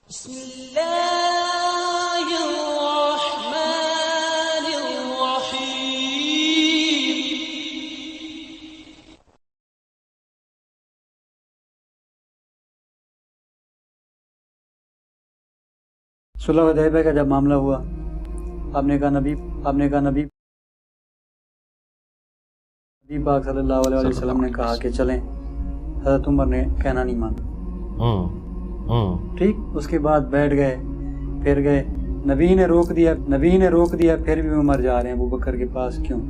بسم اللہ الرحمن الرحیم۔ صلح حدیبیہ کا جب معاملہ ہوا، آپ نے کہا نبی پاک صلی اللہ علیہ وسلم نے کہا کہ چلیں، حضرت عمر نے کہنا نہیں مانا، ٹھیک۔ اس کے بعد بیٹھ گئے، پھر گئے، نبی نے روک دیا، پھر بھی عمر جا رہے ہیں ابو بکر کے پاس، کیوں؟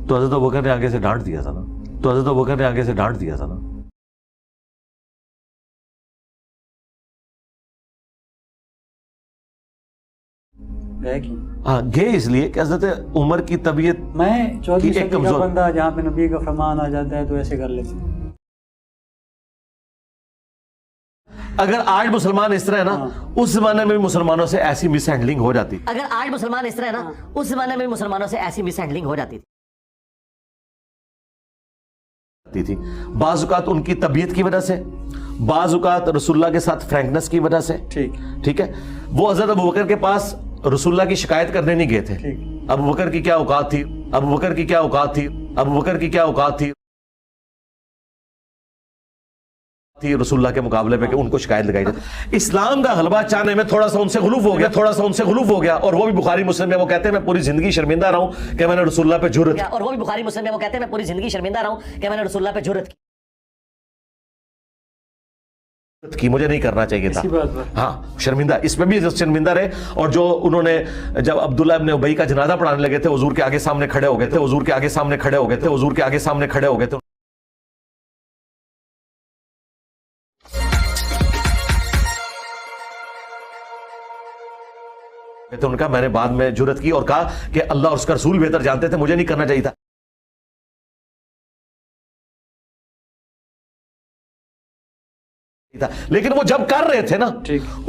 تو حضرت ابوبکر نے آگے سے ڈانٹ دیا تھا نا، گئے کیوں؟ ہاں گئے اس لیے کہ حضرت عمر کی طبیعت میں 14 ایک صدی کا کمزور بندہ جہاں پہ نبی کا فرمان آ جاتا ہے تو ایسے کر لیتے ہیں۔ اگر آج مسلمان اس طرح ہے نا، اس زمانے میں بھی مسلمانوں سے ایسی مس ہینڈلنگ ہو جاتی تھی۔ بعض اوقات ان کی طبیعت کی وجہ سے، بعض اوقات رسول اللہ کے ساتھ فرینکنس کی وجہ سے، ٹھیک ہے۔ وہ حضرت ابوبکر کے پاس رسول اللہ کی شکایت کرنے نہیں گئے تھے۔ ابوبکر کی کیا اوقات تھی رسول اللہ کے مقابلے میں کہ ان کو شکایت لگائی جاتی۔ اسلام کا غلبہ چاہنے میں تھوڑا سا ان سے غلوف ہو گیا، اور وہ بھی بخاری مسلم میں وہ کہتے ہیں میں پوری زندگی شرمندہ رہا ہوں کہ میں نے رسول اللہ پہ جرأت کی، مجھے نہیں کرنا چاہیے تھا۔ ہاں شرمندہ، اس پہ بھی شرمندہ رہے۔ اور جو انہوں نے جب عبداللہ ابن ابی کا جنازہ پڑھانے لگے تھے، حضور کے آگے سامنے کھڑے ہو گئے تھے، تو ان کا میں نے بعد میں جرأت کی اور کہا کہ اللہ اور اس کا رسول بہتر جانتے تھے، مجھے نہیں کرنا چاہیے تھا۔ لیکن وہ جب کر رہے تھے نا،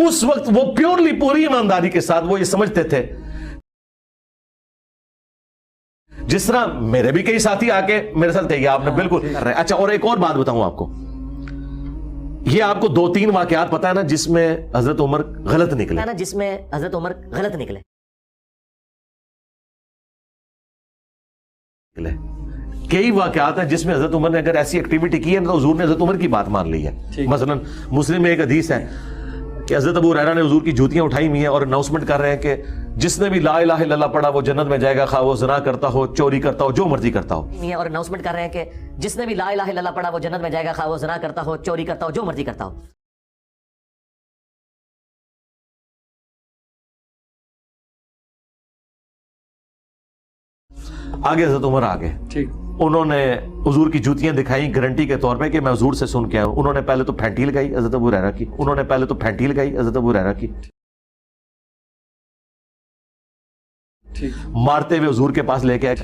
اس وقت وہ پیورلی پوری ایمانداری کے ساتھ وہ یہ سمجھتے تھے، جس طرح میرے بھی کئی ساتھی آ کے میرے ساتھ کہی آپ نے بالکل کر رہے۔ اچھا، اور ایک اور بات بتاؤں آپ کو، یہ آپ کو 2-3 واقعات پتا ہے نا جس میں حضرت عمر غلط نکلے۔ کئی واقعات ہیں جس میں حضرت عمر نے اگر ایسی ایکٹیویٹی کی ہے تو حضور نے حضرت عمر کی بات مان لی ہے۔ مثلا مسلم میں ایک حدیث ہے کہ حضرت ابو ہریرہ نے حضور کی جوتیاں اٹھائی ہوئی ہیں اور اناؤنسمنٹ کر رہے ہیں کہ جس نے بھی لا الہ الا اللہ پڑھا وہ جنت میں جائے گا، خواہ وہ زنا کرتا ہو، چوری کرتا ہو، جو مرضی کرتا ہو۔ آگے حضرت عمر آگے، انہوں نے حضور کی جوتیاں دکھائیں گارنٹی کے طور پہ کہ میں حضور سے سن کے آؤں۔ انہوں نے پہلے تو پھینٹی لگائی حضرت ابو ہریرہ کی، مارتے ہوئے حضور کے پاس لے کے آئے،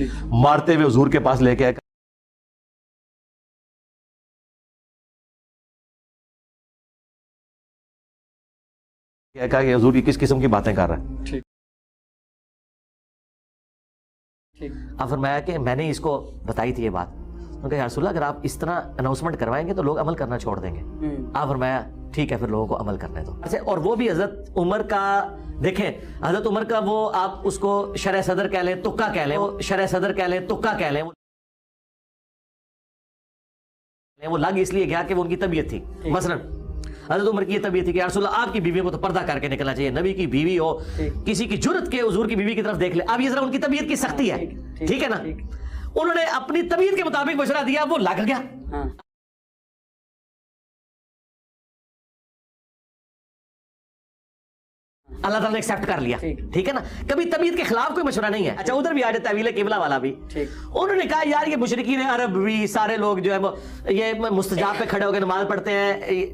کہا کہ حضور کی کس قسم کی باتیں کر رہا ہے۔ اب فرمایا کہ میں نے اس کو بتائی تھی یہ بات، کہ یا رسول اللہ اگر آپ اس طرح اناؤنسمنٹ کروائیں گے تو لوگ عمل کرنا چھوڑ دیں گے۔ آپ فرمایا ٹھیک ہے، پھر لوگوں کو عمل کرنے دو۔ اور وہ بھی حضرت عمر کا دیکھیں، حضرت عمر کا وہ آپ اس کو شرح صدر کہہ لیں، تکا کہہ لیں، وہ لگ اس لیے گیا کہ وہ ان کی طبیعت تھی۔ مثلا حضرت عمر کی یہ طبیعت تھی کہ یا رسول اللہ آپ کی بیویوں کو تو پردہ کر کے نکلنا چاہیے، نبی کی بیوی ہو، کسی کی جرأت کے حضور کی بیوی کی طرف دیکھ لے۔ اب یہ ذرا ان کی طبیعت کی سختی ہے، ٹھیک ہے نا، انہوں نے اپنی طبیعت کے مطابق مشورہ دیا، وہ لگ گیا۔ اللہ تعالیٰ نے ایکسیپٹ کر لیا، ٹھیک ہے نا، کبھی طبیعت کے خلاف کوئی مشورہ نہیں ہے۔ اچھا، ادھر بھی آ جائے تعویل قبلہ والا بھی، انہوں نے کہا یار یہ مشرکین عرب بھی سارے لوگ جو ہے یہ مستجاب پہ کھڑے ہو کے نماز پڑھتے ہیں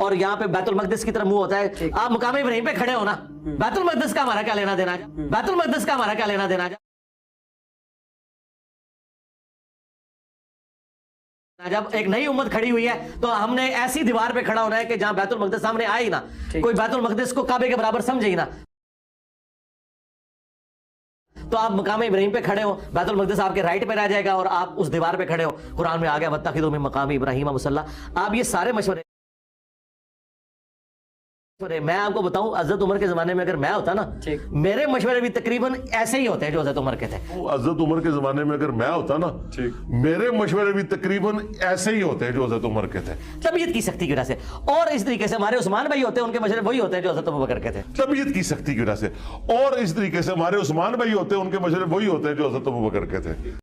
اور یہاں پہ بیت المقدس کی طرف منہ ہوتا ہے، آپ مقام ابراہیم پہ کھڑے ہو نا، بیت المقدس کا ہمارا کیا لینا دینا جب ایک نئی امت کھڑی ہوئی ہے تو ہم نے ایسی دیوار پہ کھڑا ہونا ہے کہ جہاں بیت المقدس سامنے آئے ہی نا، کوئی بیت المقدس کو کعبے کے برابر سمجھے ہی نا۔ تو آپ مقام ابراہیم پہ کھڑے ہو، بیت المقدس آپ کے رائٹ پہ رہ جائے گا اور آپ اس دیوار پہ کھڑے ہو، قرآن میں آ گیا واتخذوا من مقام ابراہیم مصلی. آپ یہ سارے مشورے، میں آپ کو بتاؤں حضرت عمر کے زمانے میں اگر میں ہوتا نا، میرے مشورے بھی تقریباً ایسے ہی ہوتے ہیں جو حضرت عمر کے تھے. حضرت عمر کے زمانے میں اگر میں ہوتا نا، میرے مشورے بھی تقریباً ایسے ہی ہوتے ہیں جو حضرت عمر کے تھے، طبیعت کی سختی کی وجہ سے. اور اس طریقے سے ہمارے عثمان بھائی ہوتے ہیں، ان کے مشورے وہی ہوتے ہیں جو حضرت ابوبکر کے تھے. طبیعت کی سختی کی وجہ سے. اور اس طریقے سے ہمارے عثمان بھائی ہوتے ہیں، ان کے مشورے وہی ہوتے ہیں جو حضرت ابوبکر کے تھے.